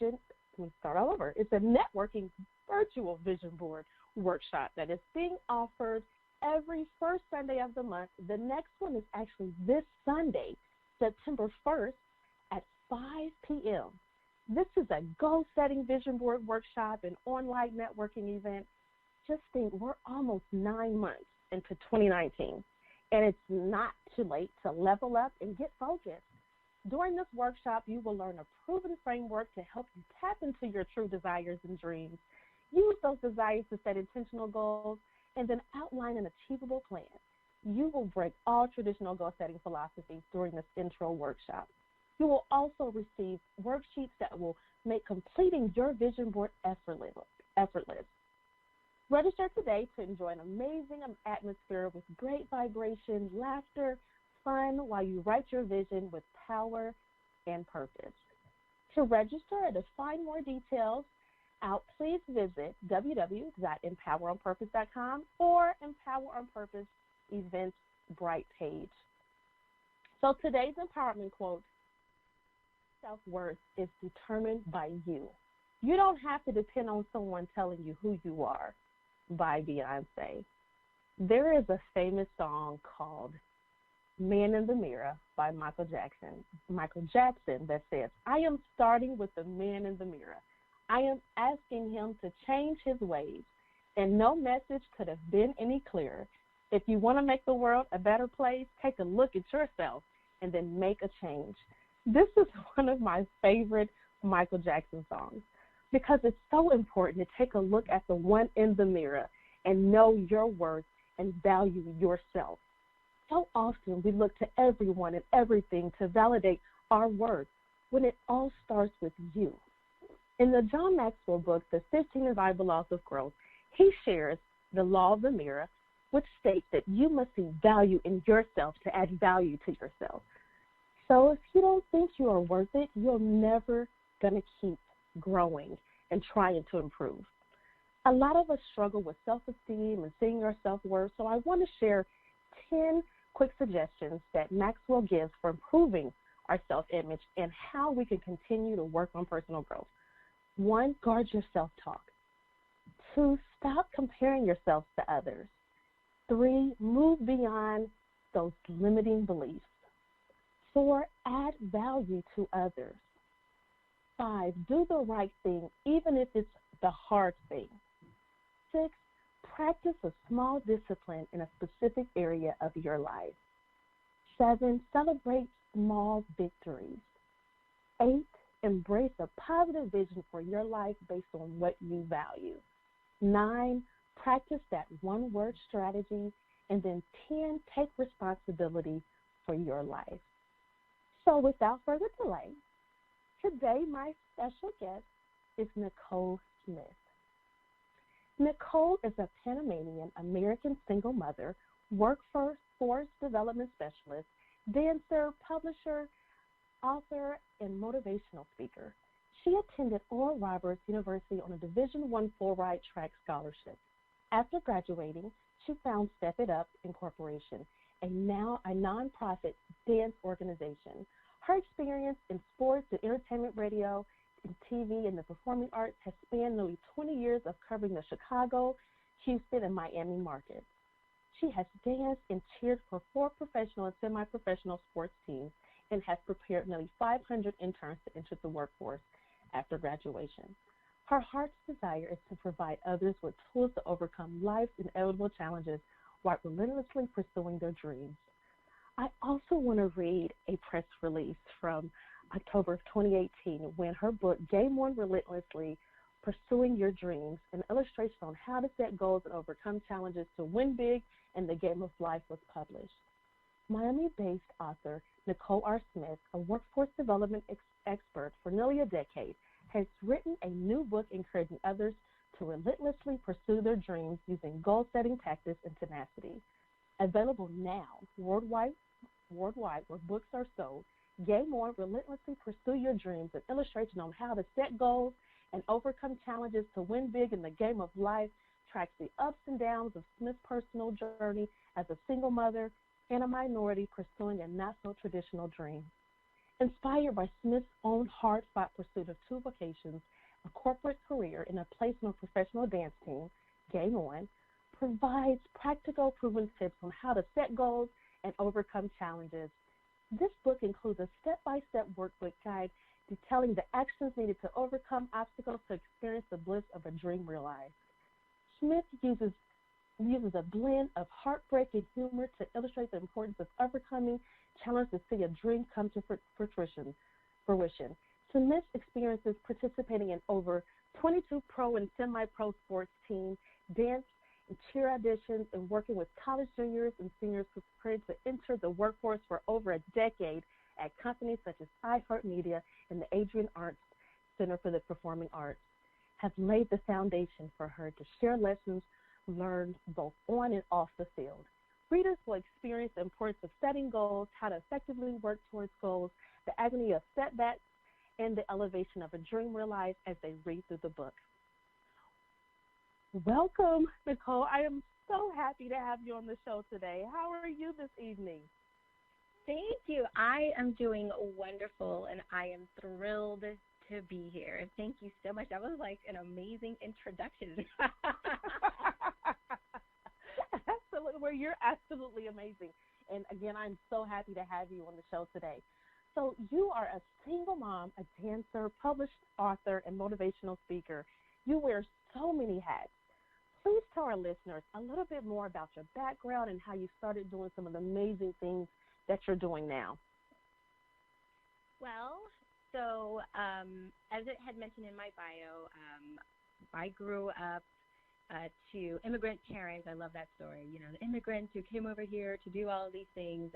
It's a networking virtual vision board workshop that is being offered every first Sunday of the month. The next one is actually this Sunday, September 1st at 5 p.m. This is a goal-setting vision board workshop and online networking event. Just think, we're almost 9 months into 2019, and it's not too late to level up and get focused. During this workshop, you will learn a proven framework to help you tap into your true desires and dreams. Use those desires to set intentional goals and then outline an achievable plan. You will break all traditional goal-setting philosophies during this intro workshop. You will also receive worksheets that will make completing your vision board effortless. Register today to enjoy an amazing atmosphere with great vibration, laughter, fun while you write your vision with power and purpose. To register and to find more details, please visit www.empoweronpurpose.com or Empower on Purpose Events Bright page. So today's empowerment quote: self-worth is determined by you. You don't have to depend on someone telling you who you are, by Beyonce. There is a famous song called Man in the Mirror by Michael Jackson that says, I am starting with the man in the mirror. I am asking him to change his ways, and no message could have been any clearer. If you want to make the world a better place, take a look at yourself and then make a change. This is one of my favorite Michael Jackson songs because it's so important to take a look at the one in the mirror and know your worth and value yourself. So often we look to everyone and everything to validate our worth when it all starts with you. In the John Maxwell book, The 15 Invaluable Laws of Growth, he shares the law of the mirror, which states that you must see value in yourself to add value to yourself. So if you don't think you are worth it, you're never going to keep growing and trying to improve. A lot of us struggle with self-esteem and seeing our self-worth, so I want to share 10 quick suggestions that Maxwell gives for improving our self-image and how we can continue to work on personal growth. 1, guard your self-talk. 2, stop comparing yourself to others. 3, move beyond those limiting beliefs. 4, add value to others. 5, do the right thing, even if it's the hard thing. 6, practice a small discipline in a specific area of your life. 7, celebrate small victories. 8, embrace a positive vision for your life based on what you value. 9, practice that one-word strategy. And then 10, take responsibility for your life. So without further delay, today my special guest is Nicole Smith. Nicole is a Panamanian American single mother, workforce development specialist, dancer, publisher, author, and motivational speaker. She attended Oral Roberts University on a Division I full-ride track scholarship. After graduating, she found Step It Up Incorporation, a nonprofit dance organization. Her experience in sports and entertainment radio, in TV, and the performing arts has spanned nearly 20 years of covering the Chicago, Houston, and Miami markets. She has danced and cheered for 4 professional and semi-professional sports teams and has prepared nearly 500 interns to enter the workforce after graduation. Her heart's desire is to provide others with tools to overcome life's inevitable challenges while relentlessly pursuing their dreams. I also want to read a press release from October of 2018 when her book, Game On Relentlessly, Pursuing Your Dreams, an illustration on how to set goals and overcome challenges to win big in the game of life, was published. Miami-based author Nicole R. Smith, a workforce development expert for nearly a decade, has written a new book encouraging others to relentlessly pursue their dreams using goal-setting tactics and tenacity. Available now worldwide where books are sold, Game On, Relentlessly Pursue Your Dreams, an illustration on how to set goals and overcome challenges to win big in the game of life, tracks the ups and downs of Smith's personal journey as a single mother and a minority pursuing a not-so-traditional dream. Inspired by Smith's own hard-fought pursuit of two vocations, a corporate career and a place on a professional dance team, Game On provides practical, proven tips on how to set goals and overcome challenges. This book includes a step-by-step workbook guide detailing the actions needed to overcome obstacles to experience the bliss of a dream realized. Smith uses a blend of heartbreak and humor to illustrate the importance of overcoming challenges to see a dream come to fruition. Smith's experiences participating in over 22 pro and semi-pro sports teams, dance and cheer auditions, and working with college juniors and seniors prepared to enter the workforce for over a decade at companies such as iHeartMedia and the Adrian Arts Center for the Performing Arts, have laid the foundation for her to share lessons learned both on and off the field. Readers will experience the importance of setting goals, how to effectively work towards goals, the agony of setbacks, and the elevation of a dream realized as they read through the book. Welcome, Nicole. I am so happy to have you on the show today. How are you this evening? Thank you. I am doing wonderful, and I am thrilled to be here. Thank you so much. That was like an amazing introduction. Absolutely. Well, you're absolutely amazing. And again, I'm so happy to have you on the show today. So you are a single mom, a dancer, published author, and motivational speaker. You wear so many hats. Please tell our listeners a little bit more about your background and how you started doing some of the amazing things that you're doing now. Well, so as it had mentioned in my bio, I grew up to immigrant parents. I love that story. You know, the immigrants who came over here to do all of these things.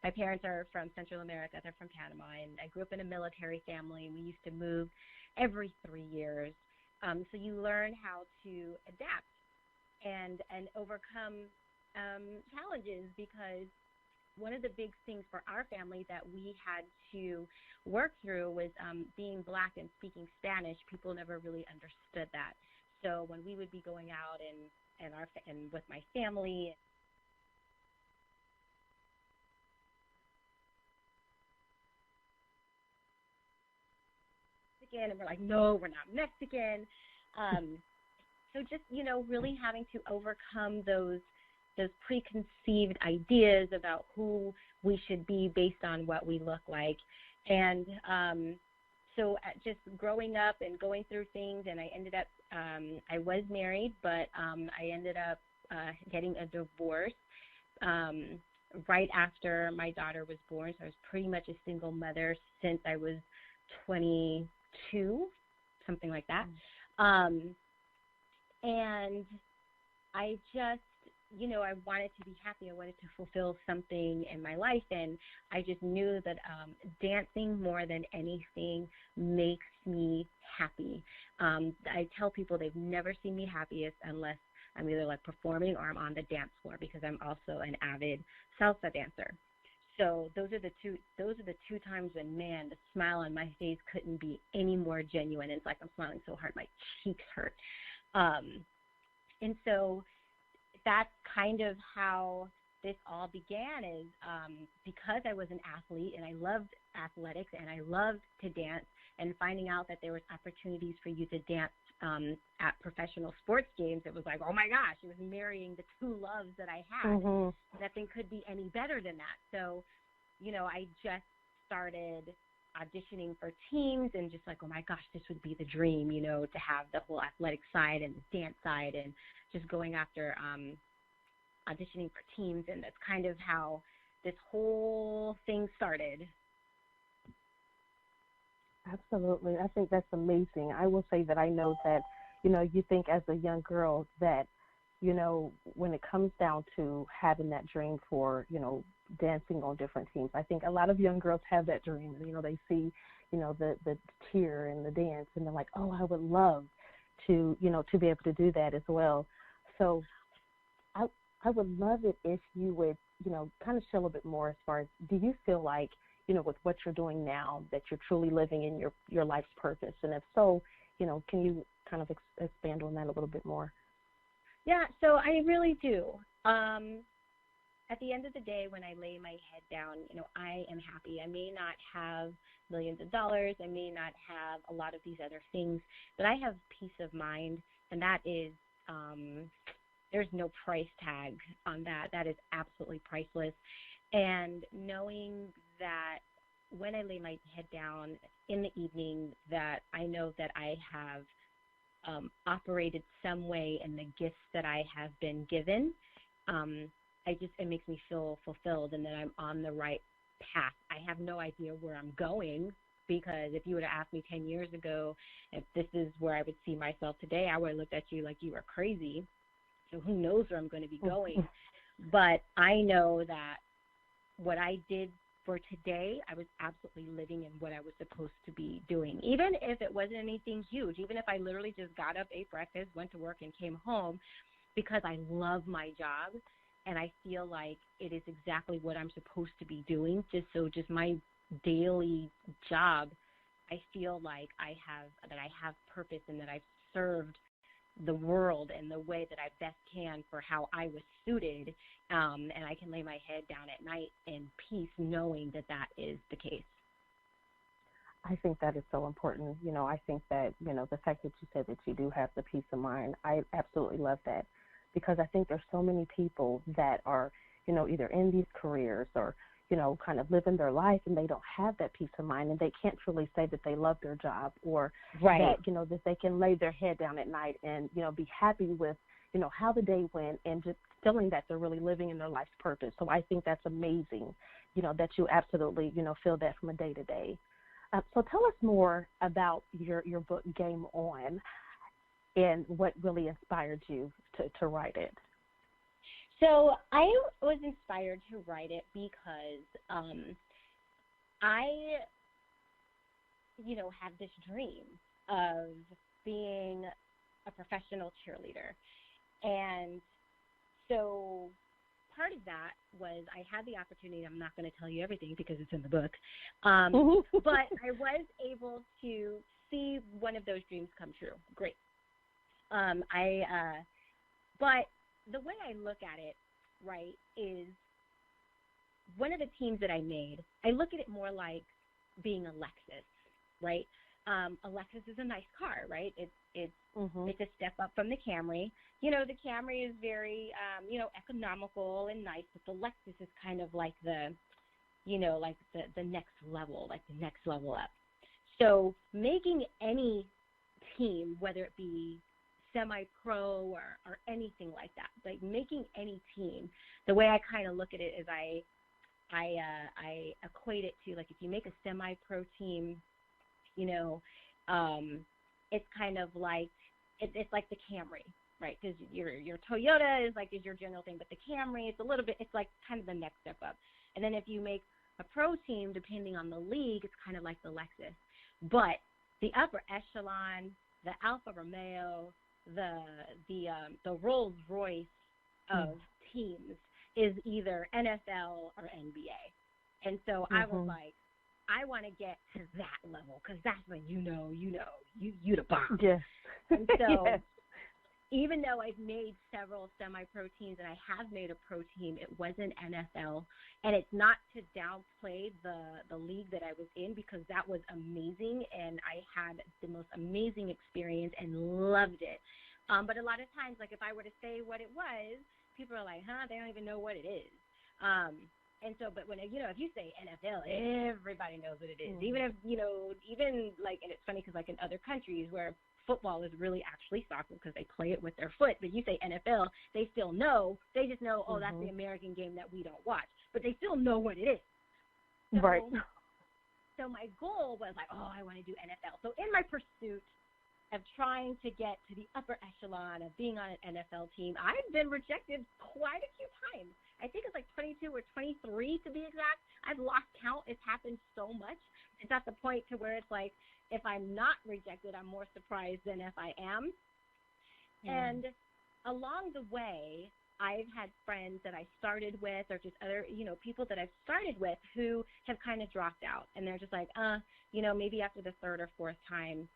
My parents are from Central America. They're from Panama, and I grew up in a military family. We used to move every 3 years. So you learn how to adapt and overcome challenges, because one of the big things for our family that we had to work through was being Black and speaking Spanish. People never really understood that. So when we would be going out and with my family, and we're like, no, we're not Mexican. So just, you know, really having to overcome those preconceived ideas about who we should be based on what we look like. And so just growing up and going through things, and I ended up, I was married, but I ended up getting a divorce right after my daughter was born. So I was pretty much a single mother since I was 22, something like that. And I just, you know, I wanted to be happy. I wanted to fulfill something in my life, and I just knew that dancing more than anything makes me happy. I tell people they've never seen me happiest unless I'm either like performing or I'm on the dance floor, because I'm also an avid salsa dancer. So those are the two times when, man, the smile on my face couldn't be any more genuine. It's like I'm smiling so hard my cheeks hurt. And so that's kind of how this all began, is because I was an athlete and I loved athletics and I loved to dance, and finding out that there was opportunities for you to dance at professional sports games. It was like, oh my gosh, it was marrying the two loves that I had. Mm-hmm. Nothing could be any better than that. So, you know, I just started auditioning for teams and just like, oh my gosh, this would be the dream, you know, to have the whole athletic side and the dance side, and just going after auditioning for teams. And that's kind of how this whole thing started. Absolutely. I think that's amazing. I will say that I know that, you know, you think as a young girl that, you know, when it comes down to having that dream for, you know, dancing on different teams, I think a lot of young girls have that dream. You know, they see, you know, the cheer and the dance, and they're like, oh, I would love to, you know, to be able to do that as well. So I would love it if you would, you know, kind of share a little bit more as far as, do you feel like, you know, with what you're doing now, that you're truly living in your life's purpose? And if so, you know, can you kind of expand on that a little bit more? Yeah, so I really do. at the end of the day, when I lay my head down, I am happy. I may not have millions of dollars. I may not have a lot of these other things, but I have peace of mind, and that is, there's no price tag on that. That is absolutely priceless. And knowing that when I lay my head down in the evening, that I know that I have operated some way in the gifts that I have been given, it makes me feel fulfilled and that I'm on the right path. I have no idea where I'm going, because if you would have asked me 10 years ago if this is where I would see myself today, I would have looked at you like you were crazy. So who knows where I'm going to be going. But I know that what I did for today, I was absolutely living in what I was supposed to be doing, even if it wasn't anything huge, even if I literally just got up, ate breakfast, went to work, and came home, because I love my job and I feel like it is exactly what I'm supposed to be doing. Just my daily job, I feel like I have purpose and that I've served the world in the way that I best can for how I was suited, and I can lay my head down at night in peace knowing that that is the case. I think that is so important. I think that, the fact that you said that you do have the peace of mind, I absolutely love that, because I think there's so many people that are, either in these careers or, kind of living their life, and they don't have that peace of mind, and they can't truly say that they love their job, or that, that they can lay their head down at night and, be happy with, how the day went, and just feeling that they're really living in their life's purpose. So I think that's amazing, that you absolutely, feel that from a day to day. So tell us more about your book, Game On, and what really inspired you to write it. So I was inspired to write it because I, have this dream of being a professional cheerleader. And so part of that was I had the opportunity, I'm not going to tell you everything because it's in the book, but I was able to see one of those dreams come true. Great. But the way I look at it, right, is one of the teams that I made, I look at it more like being a Lexus, right? A Lexus is a nice car, right? It's a step up from the Camry. The Camry is very, economical and nice, but the Lexus is kind of like the next level, like the next level up. So making any team, whether it be semi-pro or anything like that, like making any team, the way I kind of look at it is I equate it to, like, if you make a semi-pro team, it's kind of like it's like the Camry, right? Because your Toyota is your general thing, but the Camry, it's like kind of the next step up. And then if you make a pro team, depending on the league, it's kind of like the Lexus. But the upper echelon, the Alfa Romeo, the Rolls Royce of teams is either NFL or NBA. And so I was like, I want to get to that level, because that's when you the bomb. Yes. And so yes. Even though I've made several semi-pro teams and I have made a pro team, it wasn't NFL. And it's not to downplay the league that I was in, because that was amazing and I had the most amazing experience and loved it. But a lot of times, like if I were to say what it was, people are like, they don't even know what it is. And so, but when, if you say NFL, everybody knows what it is. Even if, and it's funny because in other countries where football is really actually soccer because they play it with their foot, but you say NFL, they still know. They just know, that's the American game that we don't watch. But they still know what it is. So, right. So my goal was I want to do NFL. So in my pursuit of trying to get to the upper echelon of being on an NFL team, I've been rejected quite a few times. I think it's 22 or 23 to be exact. I've lost count. It's happened so much. It's at the point to where it's if I'm not rejected, I'm more surprised than if I am. And along the way, I've had friends that I started with, or just other, people that I've started with who have kind of dropped out. And they're just maybe after the third or fourth time,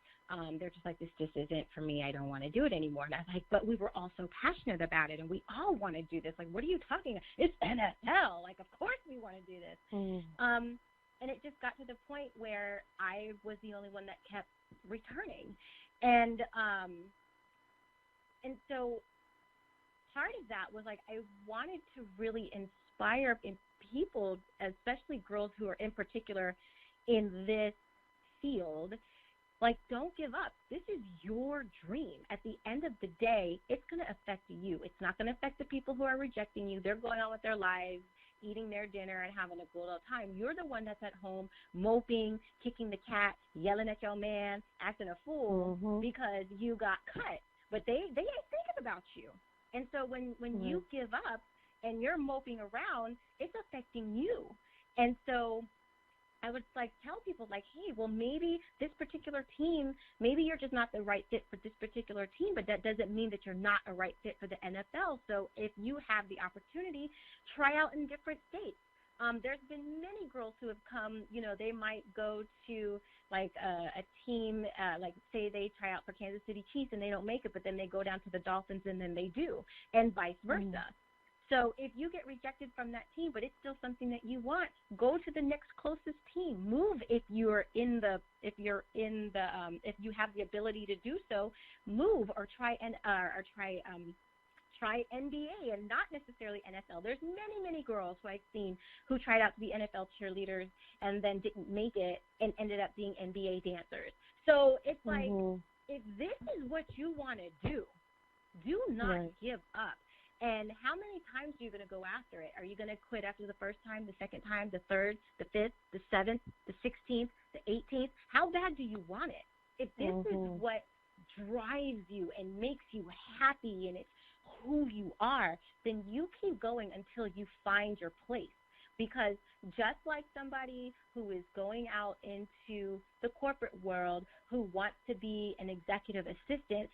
they're just like, this just isn't for me. I don't want to do it anymore. And I was like, but we were all so passionate about it, and we all want to do this. Like, what are you talking about? It's NFL. Like, of course we want to do this. And it just got to the point where I was the only one that kept returning. And so part of that was like I wanted to really inspire people, especially girls who are in particular in this field. Like, don't give up. This is your dream. At the end of the day, it's going to affect you. It's not going to affect the people who are rejecting you. They're going on with their lives, eating their dinner and having a good old time. You're the one that's at home moping, kicking the cat, yelling at your man, acting a fool because you got cut. But they ain't thinking about you. And so when you give up and you're moping around, it's affecting you. And so I would like tell people like, hey, well, maybe this particular team, maybe you're just not the right fit for this particular team, but that doesn't mean that you're not a right fit for the NFL. So if you have the opportunity, try out in different states. There's been many girls who have come, you know, they might go to like a team, like say they try out for Kansas City Chiefs and they don't make it, but then they go down to the Dolphins and then they do, and vice versa. So if you get rejected from that team, but it's still something that you want, go to the next closest team. Move if you have the ability to do so. Move or try NBA and not necessarily NFL. There's many girls who I've seen who tried out to be NFL cheerleaders and then didn't make it and ended up being NBA dancers. So it's like, if this is what you want to do not give up. And how many times are you going to go after it? Are you going to quit after the first time, the second time, the third, the fifth, the seventh, the 16th, the 18th? How bad do you want it? If this is what drives you and makes you happy and it's who you are, then you keep going until you find your place. Because just like somebody who is going out into the corporate world who wants to be an executive assistant,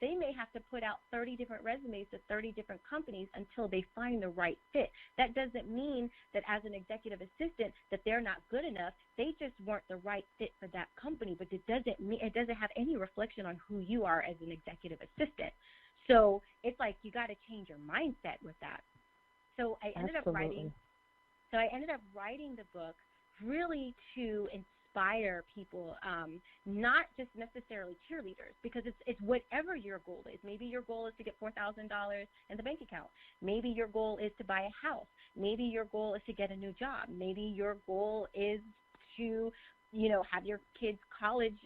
they may have to put out 30 different resumes to 30 different companies until they find the right fit. That doesn't mean that as an executive assistant that they're not good enough. They just weren't the right fit for that company, but it doesn't have any reflection on who you are as an executive assistant. So it's like you got to change your mindset with that. So I ended up writing the book really to inspire people, not just necessarily cheerleaders, because it's whatever your goal is. Maybe your goal is to get $4,000 in the bank account. Maybe your goal is to buy a house. Maybe your goal is to get a new job. Maybe your goal is to, you know, have your kids' college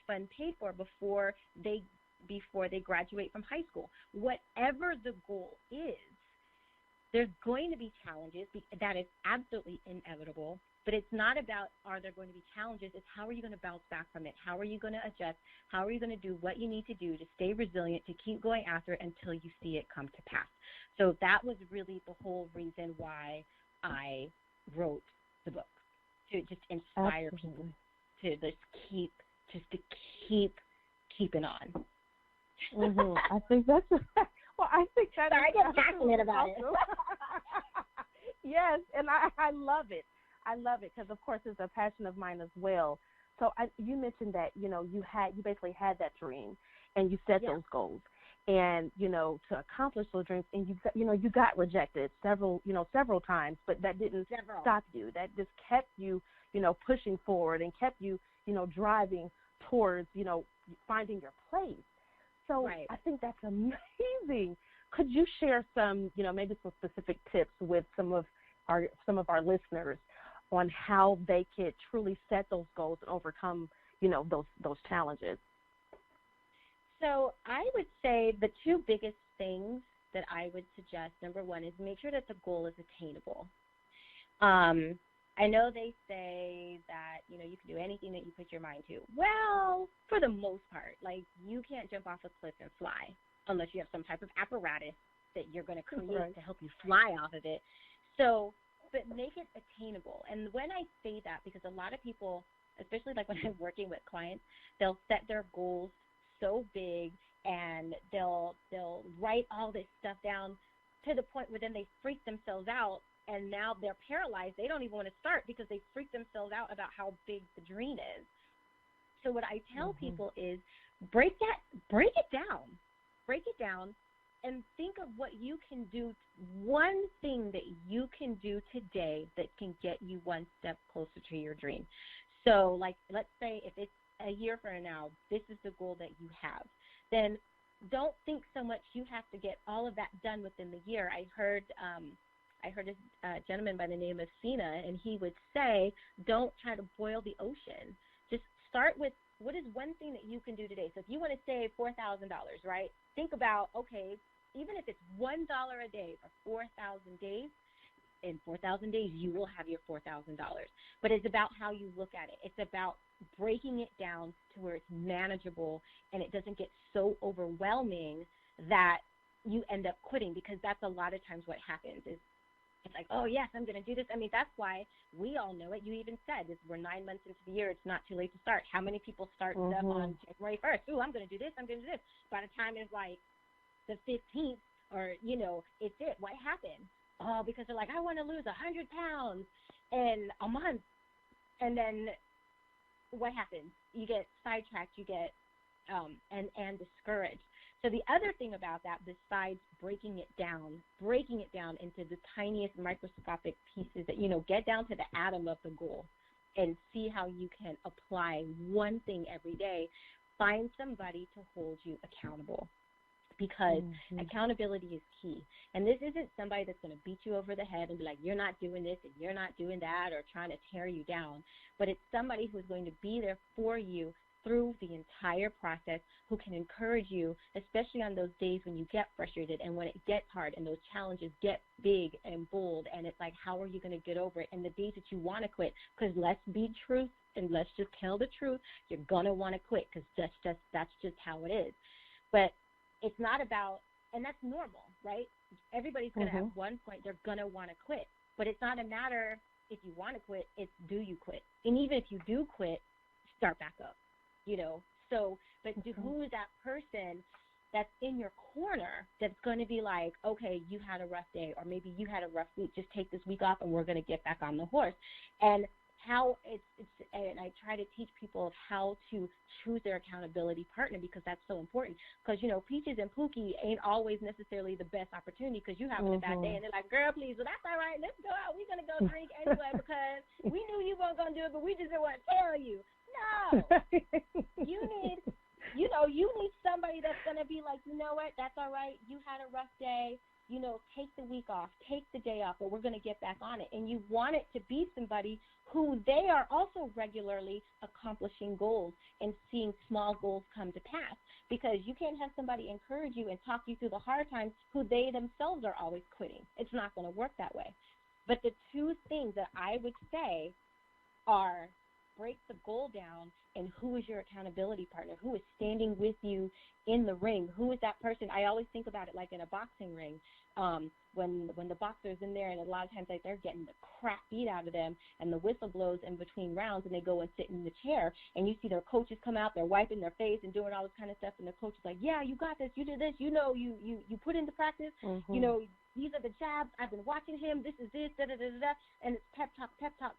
fund paid for before they graduate from high school. Whatever the goal is, there's going to be challenges. That is absolutely inevitable. But it's not about are there going to be challenges. It's how are you going to bounce back from it? How are you going to adjust? How are you going to do what you need to do to stay resilient, to keep going after it until you see it come to pass? So that was really the whole reason why I wrote the book, to just inspire people to keep keeping on. I think that's well. I think that. Sorry, I get passionate about it. Yes, and I love it. I love it because, of course, it's a passion of mine as well. So you mentioned that you basically had that dream, and you set those goals, and to accomplish those dreams, and you got rejected several times, but that didn't stop you. That just kept you pushing forward and kept you driving towards finding your place. So I think that's amazing. Could you share some, maybe some specific tips with some of our listeners on how they could truly set those goals and overcome, those challenges? So I would say the two biggest things that I would suggest, number one, is make sure that the goal is attainable. I know they say that, you can do anything that you put your mind to. Well, for the most part, like you can't jump off a cliff and fly unless you have some type of apparatus that you're going to create to help you fly off of it. So, but make it attainable. And when I say that, because a lot of people, especially like when I'm working with clients, they'll set their goals so big and they'll write all this stuff down to the point where then they freak themselves out. And now they're paralyzed. They don't even want to start because they freak themselves out about how big the dream is. So what I tell people is break it down, and think of what you can do, one thing that you can do today that can get you one step closer to your dream. So, like, let's say if it's a year from now, this is the goal that you have, then don't think so much you have to get all of that done within the year. I heard a gentleman by the name of Cena, and he would say, don't try to boil the ocean. Just start with what is one thing that you can do today. So if you want to save $4,000, right, think about, okay, even if it's $1 a day for 4,000 days, in 4,000 days you will have your $4,000. But it's about how you look at it. It's about breaking it down to where it's manageable and it doesn't get so overwhelming that you end up quitting, because that's a lot of times what happens is it's like, oh, yes, I'm going to do this. I mean, that's why we all know it. You even said this, we're 9 months into the year. It's not too late to start. How many people start stuff on January 1st? Ooh, I'm going to do this. I'm going to do this. By the time it's like the 15th or, you know, it's it. What happened? Oh, because they're like, I want to lose 100 pounds in a month. And then what happens? You get sidetracked. You get and discouraged. So the other thing about that, besides breaking it down into the tiniest microscopic pieces that, you know, get down to the atom of the goal and see how you can apply one thing every day, find somebody to hold you accountable, because accountability is key. And this isn't somebody that's going to beat you over the head and be like, you're not doing this and you're not doing that, or trying to tear you down, but it's somebody who's going to be there for you through the entire process, who can encourage you, especially on those days when you get frustrated and when it gets hard and those challenges get big and bold, and it's like, how are you going to get over it? And the days that you want to quit, because let's be truth and let's just tell the truth, you're going to want to quit, because that's just how it is. But it's not about, and that's normal, right? Everybody's going to at one point, they're going to want to quit. But it's not a matter if you want to quit, it's do you quit? And even if you do quit, start back up. You know, so, but who is that person that's in your corner that's going to be like, okay, you had a rough day, or maybe you had a rough week, just take this week off and we're going to get back on the horse. And how and I try to teach people of how to choose their accountability partner, because that's so important. Because, you know, Peaches and Pookie ain't always necessarily the best opportunity, because you having a bad day and they're like, girl, please, well, that's all right, let's go out, we're going to go drink anyway, because we knew you weren't going to do it, but we just didn't want to tell you. No, you need somebody that's going to be like, you know what, that's all right, you had a rough day, you know, take the week off, take the day off, but we're going to get back on it. And you want it to be somebody who they are also regularly accomplishing goals and seeing small goals come to pass, because you can't have somebody encourage you and talk you through the hard times who they themselves are always quitting. It's not going to work that way. But the two things that I would say are break the goal down, and who is your accountability partner? Who is standing with you in the ring? Who is that person? I always think about it like in a boxing ring. When the boxer's in there, and a lot of times like they're getting the crap beat out of them, and the whistle blows in between rounds, and they go and sit in the chair, and you see their coaches come out, they're wiping their face and doing all this kind of stuff, and the coach is like, yeah, you got this, you did this, you know, you put into practice, you know, these are the jabs, I've been watching him, this is this, da-da-da-da-da, and it's pep talk,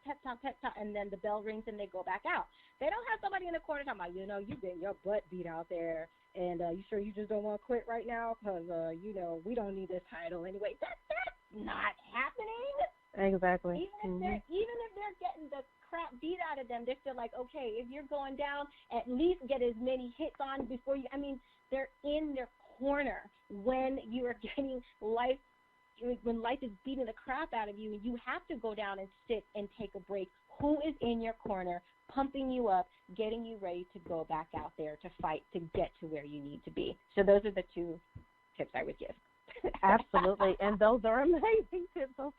and then the bell rings and they go back out. They don't have somebody in the corner talking about, you know, you get your butt beat out there, and you sure you just don't want to quit right now, because, you know, we don't need this title anyway. That's not happening. Exactly. Even if they're getting the crap beat out of them, they're still like, okay, if you're going down, at least get as many hits on before you, I mean, they're in their corner when you are getting when life is beating the crap out of you, and you have to go down and sit and take a break. Who is in your corner, pumping you up, getting you ready to go back out there to fight to get to where you need to be? So those are the two tips I would give. Absolutely. And those are amazing tips. Those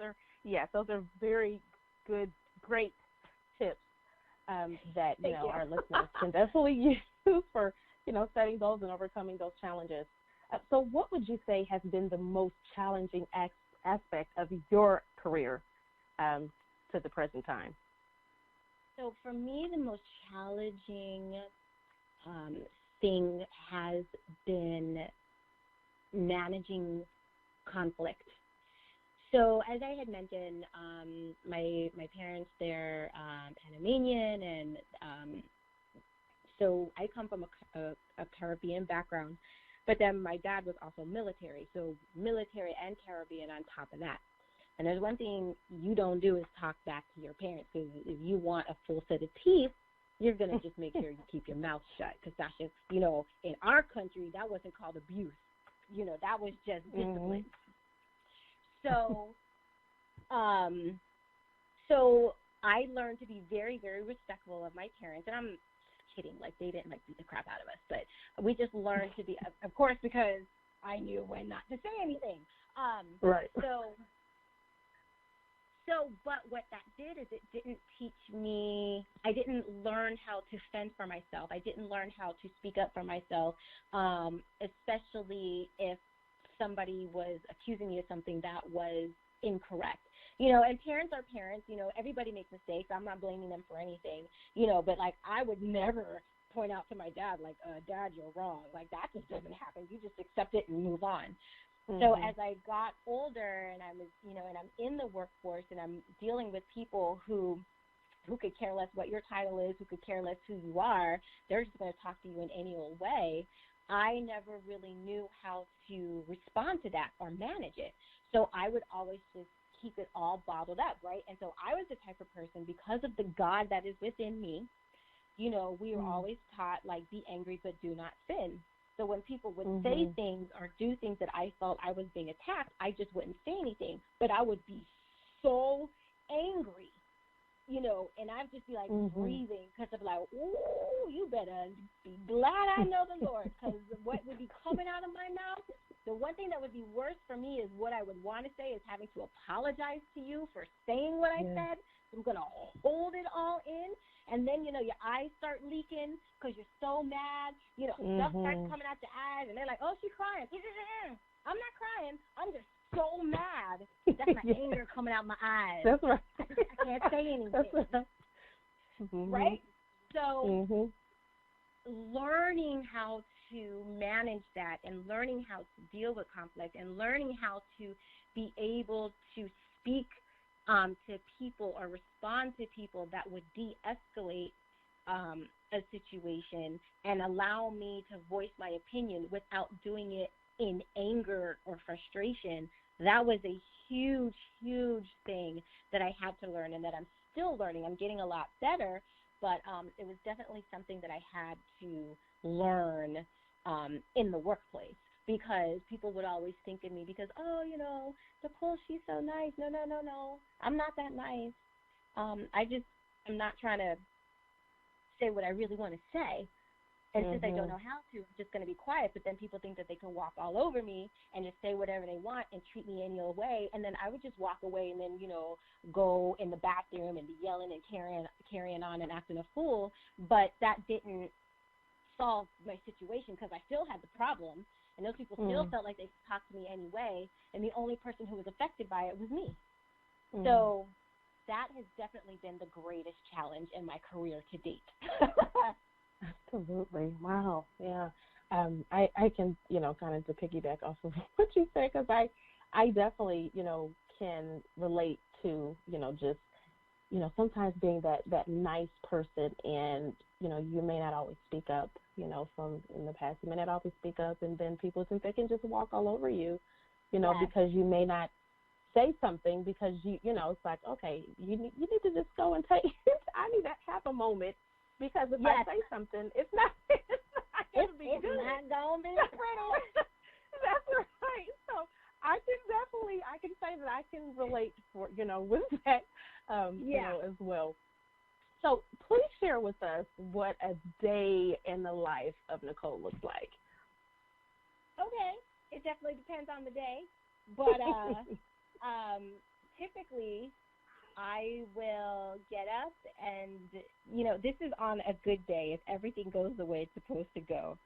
are very good, great tips that, you know, our listeners can definitely use for, you know, setting goals and overcoming those challenges. So what would you say has been the most challenging aspect of your career to the present time? So for me, the most challenging thing has been managing conflict. So as I had mentioned, my parents, they're Panamanian, and So I come from a Caribbean background, but then my dad was also military, so military and Caribbean on top of that. And there's one thing you don't do is talk back to your parents, because if you want a full set of teeth, you're going to just make sure you keep your mouth shut, because that's just, in our country, that wasn't called abuse. That was just discipline. So, so I learned to be very, very respectful of my parents, and I'm kidding, like they didn't beat the crap out of us, but we just learned to be, of course, because I knew when not to say anything. Right. But what that did is it didn't teach me, I didn't learn how to fend for myself. I didn't learn how to speak up for myself, especially if somebody was accusing me of something that was incorrect. And parents are parents, everybody makes mistakes. I'm not blaming them for anything, but like I would never point out to my dad, like, Dad, you're wrong. Like that just doesn't happen. You just accept it and move on. So as I got older and I was, and I'm in the workforce and I'm dealing with people who could care less what your title is, who could care less who you are, they're just going to talk to you in any old way. I never really knew how to respond to that or manage it. So I would always just keep it all bottled up, right? And so I was the type of person, because of the God that is within me, we were always taught, like, be angry but do not sin. So when people would say things or do things that I felt I was being attacked, I just wouldn't say anything. But I would be so angry, and I'd just be like breathing, because I'm like, ooh, you better be glad I know the Lord, because what would be coming out of my mouth, the one thing that would be worse for me is what I would want to say is having to apologize to you for saying what I said. I'm going to hold it all in. And then, your eyes start leaking because you're so mad. Stuff starts coming out your eyes, and they're like, oh, she's crying. I'm not crying. I'm just so mad. That's my anger coming out my eyes. That's right. I can't say anything. That's right. Right? So learning how to manage that and learning how to deal with conflict and learning how to be able to speak to people or respond to people that would de-escalate a situation and allow me to voice my opinion without doing it in anger or frustration, that was a huge, huge thing that I had to learn and that I'm still learning. I'm getting a lot better, but it was definitely something that I had to learn in the workplace, because people would always think of me because, Nicole, she's so nice. No. I'm not that nice. I'm not trying to say what I really want to say. And since I don't know how to, I'm just going to be quiet. But then people think that they can walk all over me and just say whatever they want and treat me any old way. And then I would just walk away and then, go in the bathroom and be yelling and carrying on and acting a fool. But that didn't solve my situation, because I still had the problem. And those people still felt like they could talk to me anyway, and the only person who was affected by it was me. So that has definitely been the greatest challenge in my career to date. Absolutely. Wow. Yeah. I can, kind of to piggyback off of what you said, because I definitely, can relate to, just, sometimes being that nice person, and, you may not always speak up, from in the past, you may not always speak up, and then people think they can just walk all over you, because you may not say something, because it's like, okay, you need to just go and take I need to have a moment, because if I say something, it's not going to be good. It's not going to be pretty. That's right. So I can say that I can relate with that, as well. So please share with us what a day in the life of Nicole looks like. Okay. It definitely depends on the day. But typically I will get up and, this is on a good day. If everything goes the way it's supposed to go,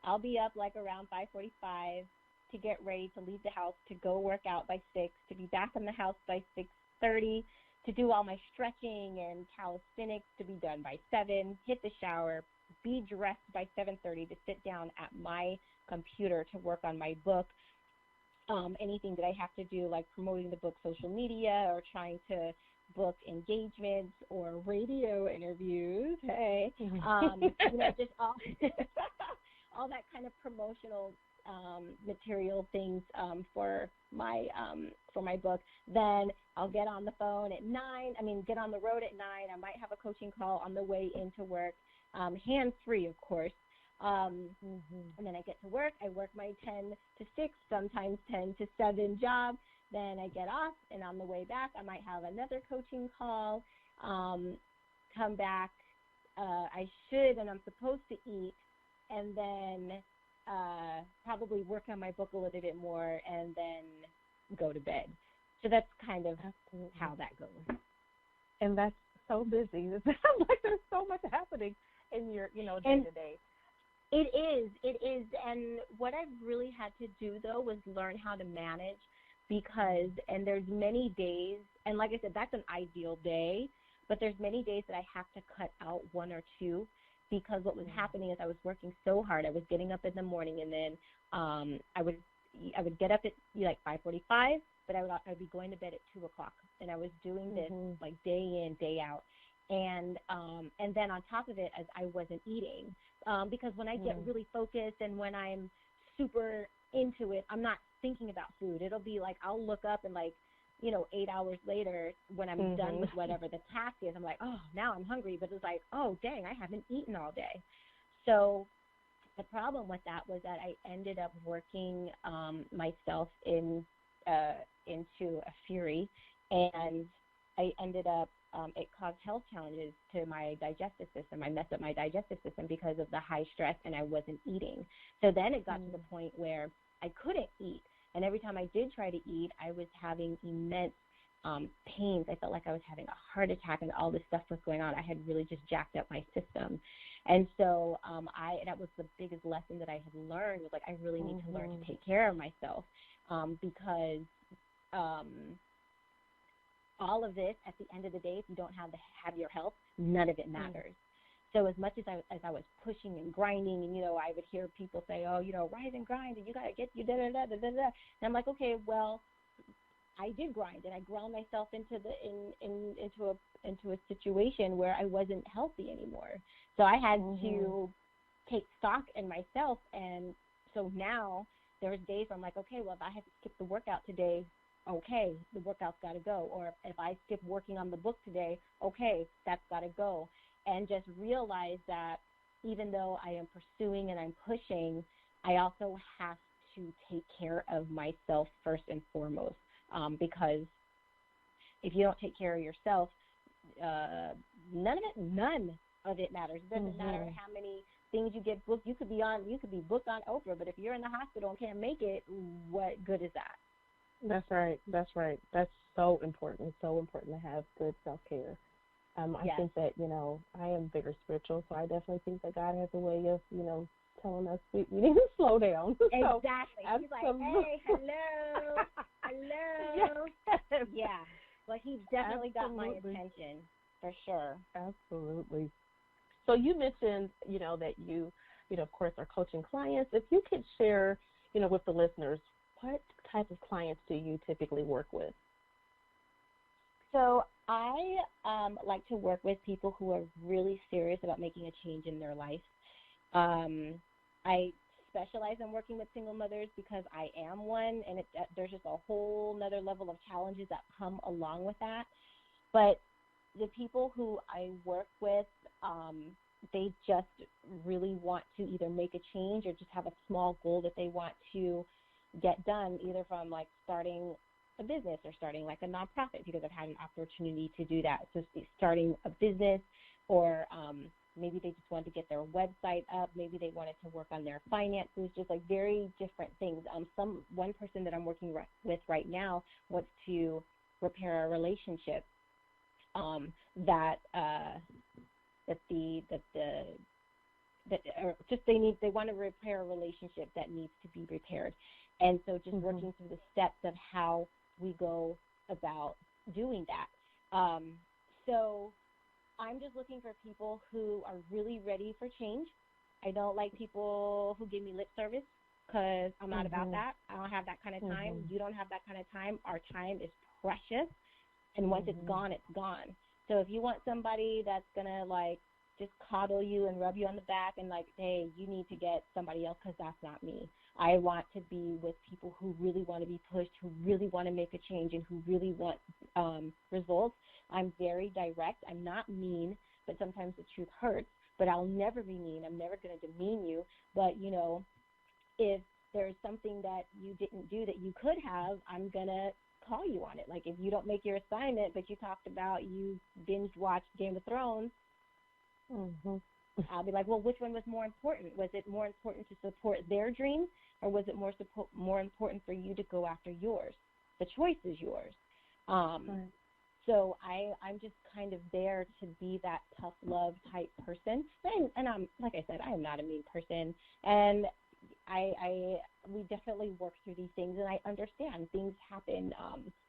I'll be up like around 5:45 to get ready to leave the house, to go work out by 6, to be back in the house by 6:30, to do all my stretching and calisthenics, to be done by 7, hit the shower, be dressed by 7:30 to sit down at my computer to work on my book. Anything that I have to do, like promoting the book, social media, or trying to book engagements or radio interviews. Hey, just all all that kind of promotional material things for my book. Then I'll get on the phone at 9. Get on the road at 9. I might have a coaching call on the way into work, hands-free, of course. And then I get to work. I work my 10 to 6, sometimes 10 to 7 job. Then I get off, and on the way back, I might have another coaching call, come back. I should, and I'm supposed to eat, and then probably work on my book a little bit more, and then go to bed. So that's kind of how that goes. And that's so busy. It sounds like there's so much happening in your, day-to-day. It is. And what I've really had to do, though, was learn how to manage and there's many days, and like I said, that's an ideal day, but there's many days that I have to cut out 1 or 2 because what was happening is I was working so hard. I was getting up in the morning, and then I would get up at like 5:45, but I'd be going to bed at 2 o'clock, and I was doing this like day in, day out. And then on top of it, as I wasn't eating, because when I get really focused and when I'm super into it, I'm not thinking about food. It'll be like I'll look up and 8 hours later when I'm done with whatever the task is, I'm like, oh, now I'm hungry. But it's like, oh, dang, I haven't eaten all day. So the problem with that was that I ended up working myself into a fury, and I ended up it caused health challenges to my digestive system. I messed up my digestive system because of the high stress, and I wasn't eating. So then it got to the point where I couldn't eat. And every time I did try to eat, I was having immense pains. I felt like I was having a heart attack, and all this stuff was going on. I had really just jacked up my system. And so that was the biggest lesson that I had learned, was like, I really need to learn to take care of myself because all of this, at the end of the day, if you don't have your health, none of it matters. So as much as I was pushing and grinding, and, I would hear people say, oh, rise and grind, and you got to get you da-da-da-da-da-da. And I'm like, okay, well, I did grind, and I ground myself into a situation where I wasn't healthy anymore. So I had to take stock in myself. And so now there's days where I'm like, okay, well, if I have to skip the workout today, okay, the workout's got to go. Or if I skip working on the book today, okay, that's got to go. And just realize that even though I am pursuing and I'm pushing, I also have to take care of myself first and foremost, because if you don't take care of yourself, none of it matters. It doesn't matter how many things you get booked. You could be booked on Oprah, but if you're in the hospital and can't make it, what good is that? That's right. That's so important. It's so important to have good self-care. I think that, I am bigger spiritual, so I definitely think that God has a way of, telling us we need to slow down. Exactly. So, he's like, hey, hello. Yeah. Well, he definitely got my attention, for sure. Absolutely. So you mentioned, that you, of course, are coaching clients. If you could share, with the listeners, what type of clients do you typically work with? So I like to work with people who are really serious about making a change in their life. I specialize in working with single mothers because I am one, and there's just a whole nother level of challenges that come along with that. But the people who I work with, they just really want to either make a change or just have a small goal that they want to get done, either from like starting a business or starting like a nonprofit, because I've had an opportunity to do that. So starting a business, or maybe they just wanted to get their website up. Maybe they wanted to work on their finances, just like very different things. One person that I'm working with right now wants to repair a relationship they want to repair a relationship that needs to be repaired. And so just working through the steps of how we go about doing that. So I'm just looking for people who are really ready for change. I don't like people who give me lip service, because I'm not about that. I don't have that kind of time. You don't have that kind of time. Our time is precious. And once it's gone, it's gone. So if you want somebody that's going to, like, just coddle you and rub you on the back and, like, hey, you need to get somebody else because that's not me. I want to be with people who really want to be pushed, who really want to make a change, and who really want results. I'm very direct. I'm not mean, but sometimes the truth hurts. But I'll never be mean. I'm never going to demean you. But, you know, if there's something that you didn't do that you could have, I'm going to call you on it. Like, if you don't make your assignment, but you talked about you binge watched Game of Thrones, I'll be like, well, which one was more important? Was it more important to support their dreams, or was it more important for you to go after yours? The choice is yours. So I'm just kind of there to be that tough love type person. And I'm, like I said, I am not a mean person. And we definitely work through these things, and I understand things happen.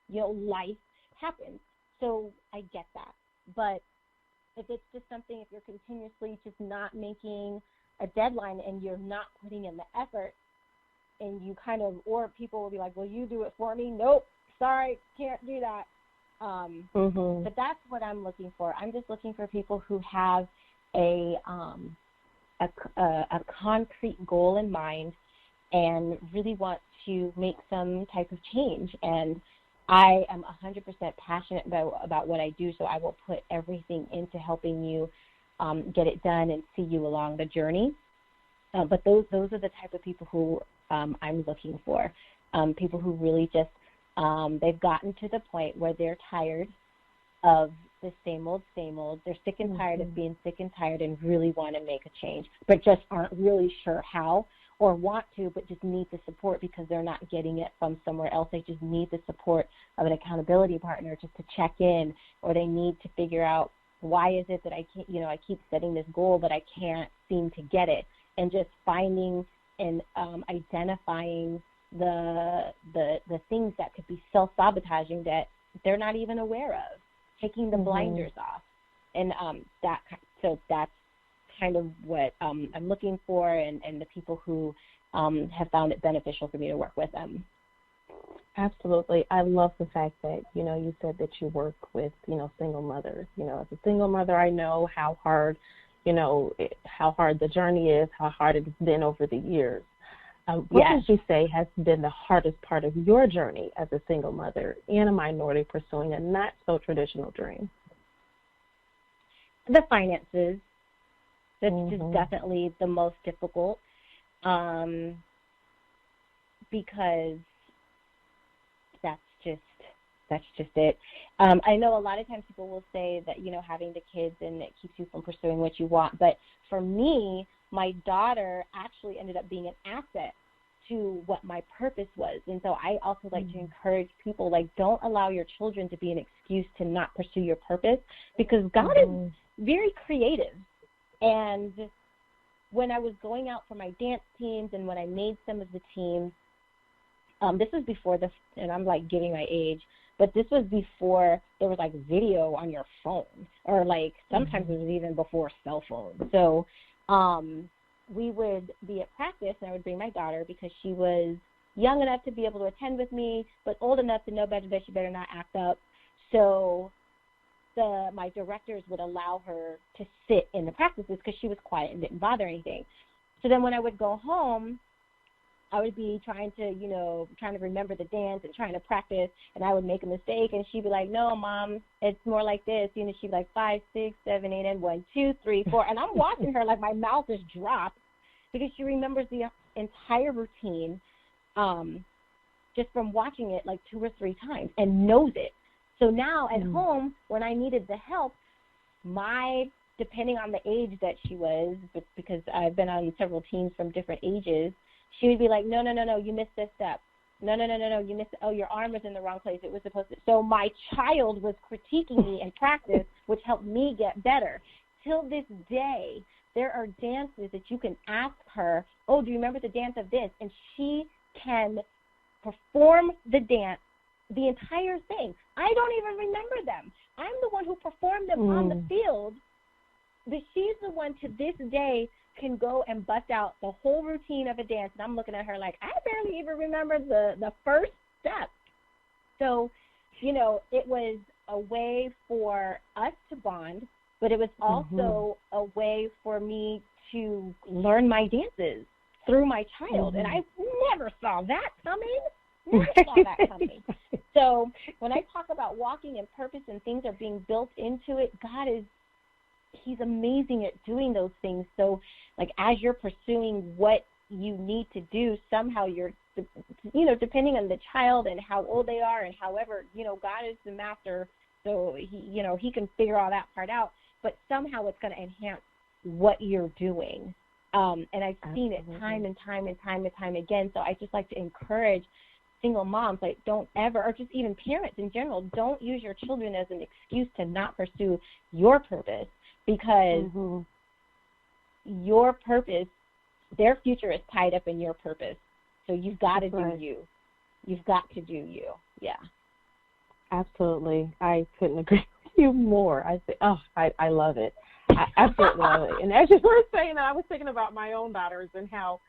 You know, life happens. So I get that. But if it's just something, if you're continuously just not making a deadline and you're not putting in the effort, and you kind of, or people will be like, well, you do it for me. Nope, sorry, can't do that. But that's what I'm looking for. I'm just looking for people who have a concrete goal in mind and really want to make some type of change. And I am 100% passionate about what I do, so I will put everything into helping you get it done and see you along the journey. But those are the type of people who I'm looking for, people who really just, they've gotten to the point where they're tired of the same old. They're sick and tired of being sick and tired and really want to make a change, but just aren't really sure how or want to, but just need the support because they're not getting it from somewhere else. They just need the support of an accountability partner just to check in, or they need to figure out why is it that I can't, I keep setting this goal, but I can't seem to get it. And just finding and identifying the things that could be self-sabotaging that they're not even aware of, taking the blinders off. And so that's kind of what I'm looking for, and the people who have found it beneficial for me to work with them. Absolutely. I love the fact that, you said that you work with, single mothers. As a single mother, I know how hard, how hard the journey is, how hard it's been over the years. What would you say has been the hardest part of your journey as a single mother and a minority pursuing a not-so-traditional dream? The finances. That's just definitely the most difficult, because that's just it. I know a lot of times people will say that, having the kids and it keeps you from pursuing what you want. But for me, my daughter actually ended up being an asset to what my purpose was. And so I also like to encourage people, like, don't allow your children to be an excuse to not pursue your purpose, because God is very creative. And when I was going out for my dance teams and when I made some of the teams, this was before and I'm like giving my age, but this was before there was like video on your phone, or like sometimes it was even before cell phones. So we would be at practice, and I would bring my daughter because she was young enough to be able to attend with me, but old enough to know better that she better not act up. So my directors would allow her to sit in the practices because she was quiet and didn't bother anything. So then when I would go home, I would be trying to remember the dance and trying to practice, and I would make a mistake, and she'd be like, no, Mom, it's more like this. She'd be like 5, 6, 7, 8, and 1, 2, 3, 4. And I'm watching her like my mouth is dropped because she remembers the entire routine just from watching it like 2 or 3 times and knows it. So now at home, when I needed the help, depending on the age that she was, because I've been on several teams from different ages, she would be like, no, you missed this step. No, you missed it. Oh, your arm was in the wrong place. It was supposed to. So my child was critiquing me in practice, which helped me get better. Till this day, there are dances that you can ask her, oh, do you remember the dance of this? And she can perform the dance, the entire thing. I don't even remember them. I'm the one who performed them on the field, but she's the one to this day can go and bust out the whole routine of a dance, and I'm looking at her like, I barely even remember the first step. So, it was a way for us to bond, but it was also a way for me to learn my dances through my child. And I never saw that coming. Never saw that coming. So when I talk about walking in purpose and things are being built into it, He's amazing at doing those things. So, like, as you're pursuing what you need to do, somehow you're, depending on the child and how old they are and however, God is the master, so He can figure all that part out, but somehow it's going to enhance what you're doing. And I've seen it time and time and time and time again. So I just like to encourage single moms, like, don't ever, or just even parents in general, don't use your children as an excuse to not pursue your purpose, because your purpose, their future is tied up in your purpose. So you've got to do you. You've got to do you. Yeah. Absolutely. I couldn't agree with you more. I love it. I absolutely love it. And as you were saying that, I was thinking about my own daughters and how,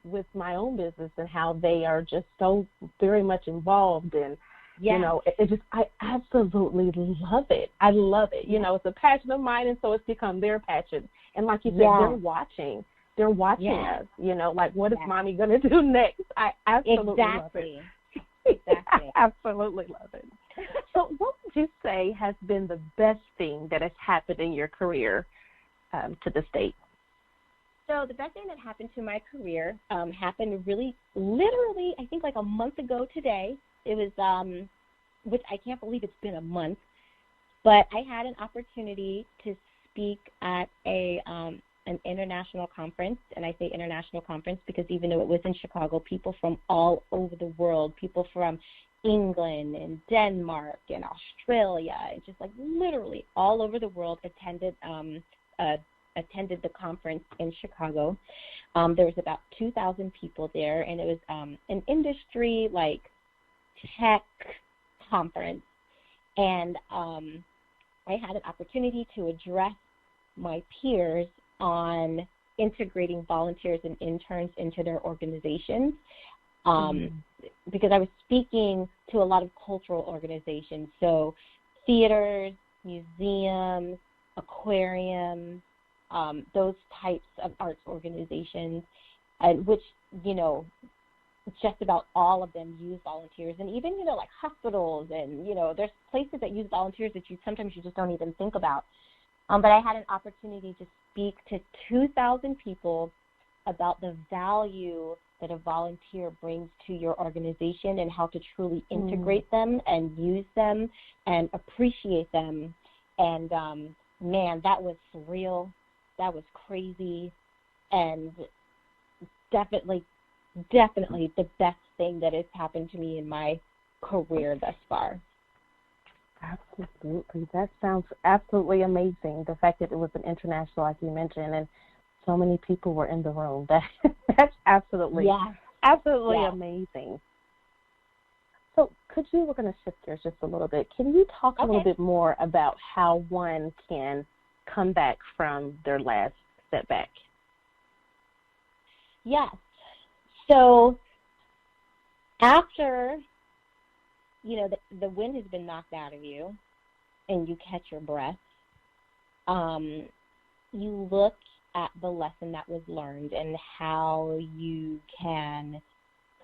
with my own business and how they are just so very much involved. And, I absolutely love it. I love it. It's a passion of mine, and so it's become their passion. And like you said, they're watching. They're watching us, like, what is mommy going to do next? I absolutely love it. Exactly. I absolutely love it. So what would you say has been the best thing that has happened in your career to this date? So the best thing that happened to my career happened really, literally, I think like a month ago today. It was, which I can't believe it's been a month, but I had an opportunity to speak at an international conference, and I say international conference because even though it was in Chicago, people from all over the world, people from England and Denmark and Australia, and just like literally all over the world attended the conference in Chicago. There was about 2,000 people there, and it was an industry like tech conference, and I had an opportunity to address my peers on integrating volunteers and interns into their organizations, because I was speaking to a lot of cultural organizations, so theaters, museums, aquariums, those types of arts organizations, which, just about all of them use volunteers, and even, like hospitals, and, there's places that use volunteers that sometimes you just don't even think about. But I had an opportunity to speak to 2,000 people about the value that a volunteer brings to your organization and how to truly integrate them and use them and appreciate them. And, man, that was surreal. That was crazy, and definitely the best thing that has happened to me in my career thus far. Absolutely. That sounds absolutely amazing. The fact that it was an international, like you mentioned, and so many people were in the room. That's absolutely amazing. So we're going to shift gears just a little bit. Can you talk a little bit more about how one can come back from their last setback? Yes. So after, the wind has been knocked out of you and you catch your breath, you look at the lesson that was learned and how you can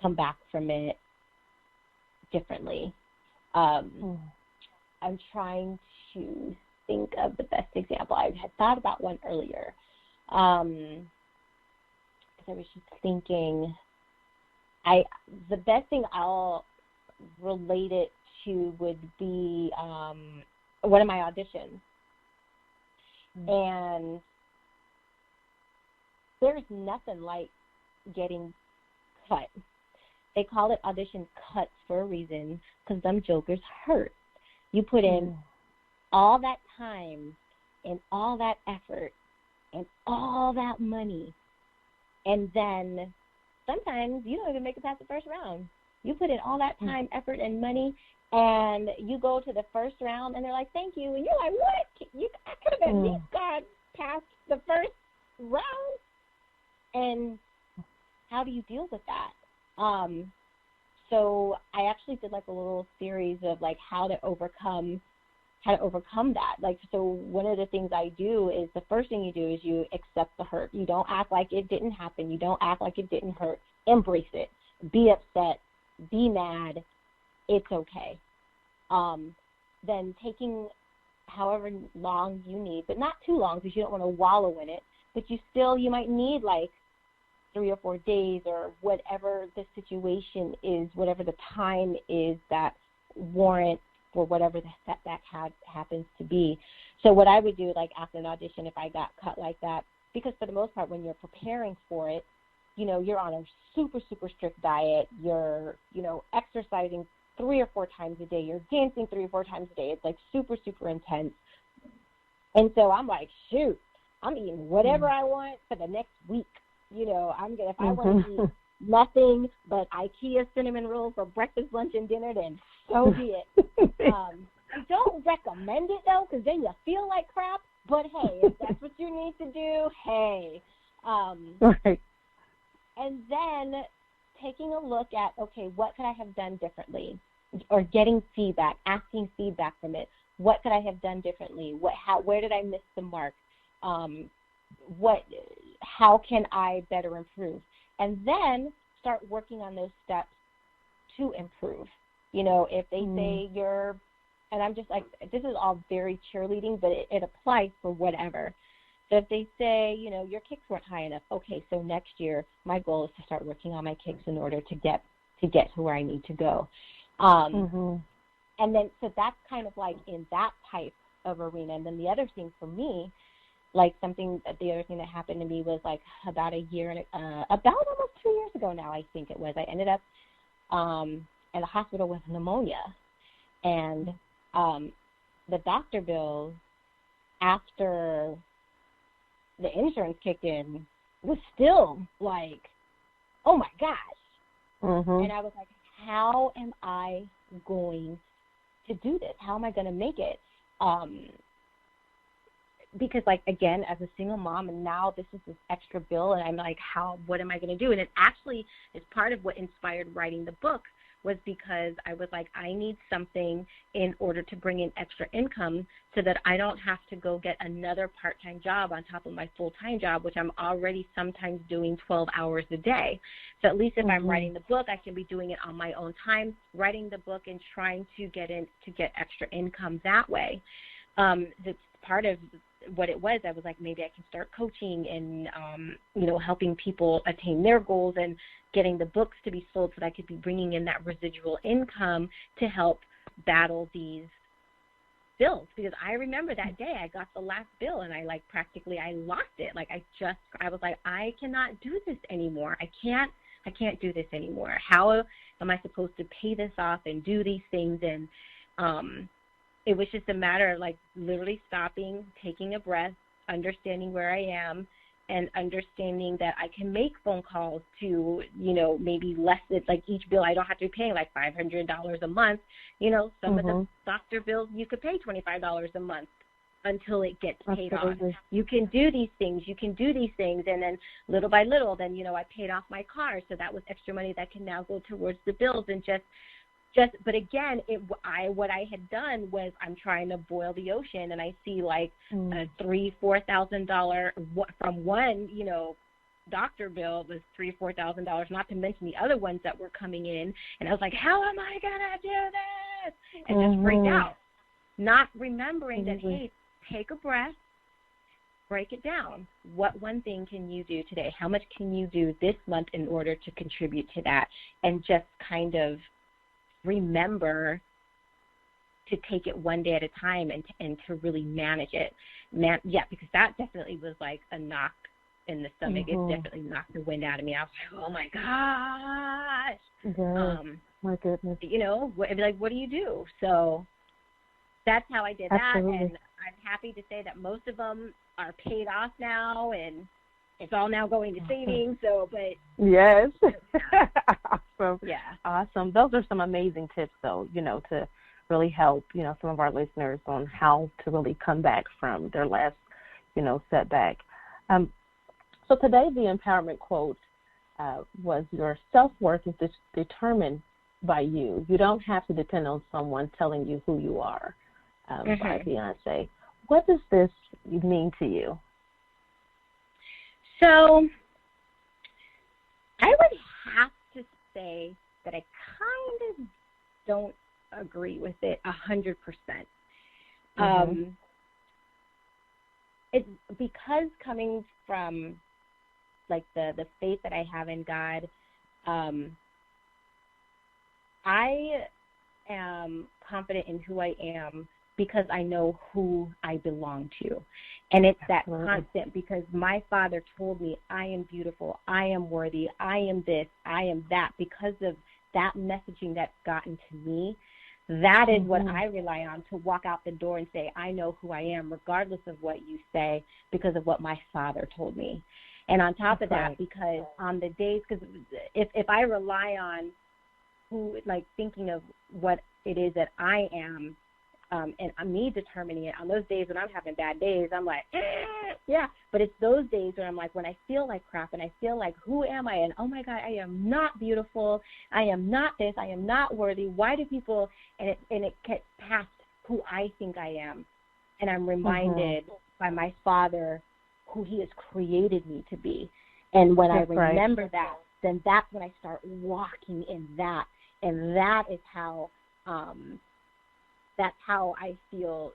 come back from it differently. I'm trying to think of the best example. I had thought about one earlier. Because I was just thinking, the best thing I'll relate it to would be one of my auditions. And there's nothing like getting cut. They call it audition cuts for a reason, because them jokers hurt. You put in all that time and all that effort and all that money, and then sometimes you don't even make it past the first round. You put in all that time, effort, and money, and you go to the first round, and they're like, thank you. And you're like, what? I could have at least gone past the first round. And how do you deal with that? So I actually did like a little series of like how to overcome that. Like, so one of the things I do is the first thing you do is you accept the hurt. You don't act like it didn't happen. You don't act like it didn't hurt. Embrace it. Be upset. Be mad. It's okay. Then taking however long you need, but not too long because you don't want to wallow in it, but you might need like 3 or 4 days or whatever the situation is, whatever the time is that warrants for whatever the setback happens to be. So what I would do, like after an audition, if I got cut like that, because for the most part when you're preparing for it, you're on a super, super strict diet. You're, exercising 3 or 4 times a day. You're dancing 3 or 4 times a day. It's like super, super intense. And so I'm like, shoot, I'm eating whatever I want for the next week. If I want to eat nothing but IKEA cinnamon rolls for breakfast, lunch, and dinner, then so be it. I don't recommend it, though, because then you feel like crap. But, hey, if that's what you need to do, hey. Right. And then taking a look at, okay, what could I have done differently? Or getting feedback, asking feedback from it. What could I have done differently? Where did I miss the mark? How can I better improve? And then start working on those steps to improve. If they say and I'm just like, this is all very cheerleading, but it applies for whatever. So if they say, your kicks weren't high enough, okay, so next year my goal is to start working on my kicks in order to get to where I need to go. And then, so that's kind of like in that type of arena. And then the other thing for me, the other thing that happened to me was like about almost 2 years ago now, I think it was. I ended up at a hospital with pneumonia. And the doctor bills after the insurance kicked in was still like, oh my gosh. And I was like, how am I going to do this? How am I going to make it? Because, like, again, as a single mom, and now this is this extra bill, and I'm like, what am I going to do? And it actually is part of what inspired writing the book, was because I was like, I need something in order to bring in extra income so that I don't have to go get another part-time job on top of my full-time job, which I'm already sometimes doing 12 hours a day. So at least if I'm writing the book, I can be doing it on my own time, writing the book and trying to get extra income that way. That's part of what it was. I was like, maybe I can start coaching and, helping people attain their goals and getting the books to be sold so that I could be bringing in that residual income to help battle these bills. Because I remember that day I got the last bill and I lost it. I was like, I cannot do this anymore. I can't do this anymore. How am I supposed to pay this off and do these things? And, it was just a matter of like literally stopping, taking a breath, understanding where I am, and understanding that I can make phone calls to, maybe less than like each bill. I don't have to be paying like $500 a month. Some of the doctor bills you could pay $25 a month until it gets paid off. You can do these things. And then little by little, then, I paid off my car. So that was extra money that can now go towards the bills and but again, what I had done was I'm trying to boil the ocean, and I see like a $3,000-$4,000 from one, doctor bill was $3,000-$4,000, not to mention the other ones that were coming in. And I was like, how am I gonna do this? And just freaked out, not remembering that, hey, take a breath, break it down. What one thing can you do today? How much can you do this month in order to contribute to that? And just kind of remember to take it one day at a time and to really manage it. Because that definitely was like a knock in the stomach. It definitely knocked the wind out of me. I was like, oh my gosh. My goodness. What do you do? So that's how I did that. And I'm happy to say that most of them are paid off now, and it's all now going to savings. Yes. Yeah. Awesome. Yeah. Awesome. Those are some amazing tips, though, to really help, some of our listeners on how to really come back from their last, setback. So today the empowerment quote was, your self-worth is determined by you. You don't have to depend on someone telling you who you are. By Beyonce. What does this mean to you? So I would have to say that I kind of don't agree with it 100%. It's because coming from like the faith that I have in God, I am confident in who I am because I know who I belong to. And it's that constant, because my Father told me I am beautiful, I am worthy, I am this, I am that. Because of that messaging that's gotten to me, that is what I rely on to walk out the door and say, I know who I am, regardless of what you say, because of what my Father told me. And on top of that, because on the days, because if I rely on who, like thinking of what it is that I am, and me determining it, on those days when I'm having bad days, I'm like, yeah. But it's those days where I'm like, when I feel like crap and I feel like, who am I? And, oh, my God, I am not beautiful. I am not this. I am not worthy. Why do people, and it gets past who I think I am. And I'm reminded by my Father who he has created me to be. And when I remember that, then that's when I start walking in that. And that is how that's how I feel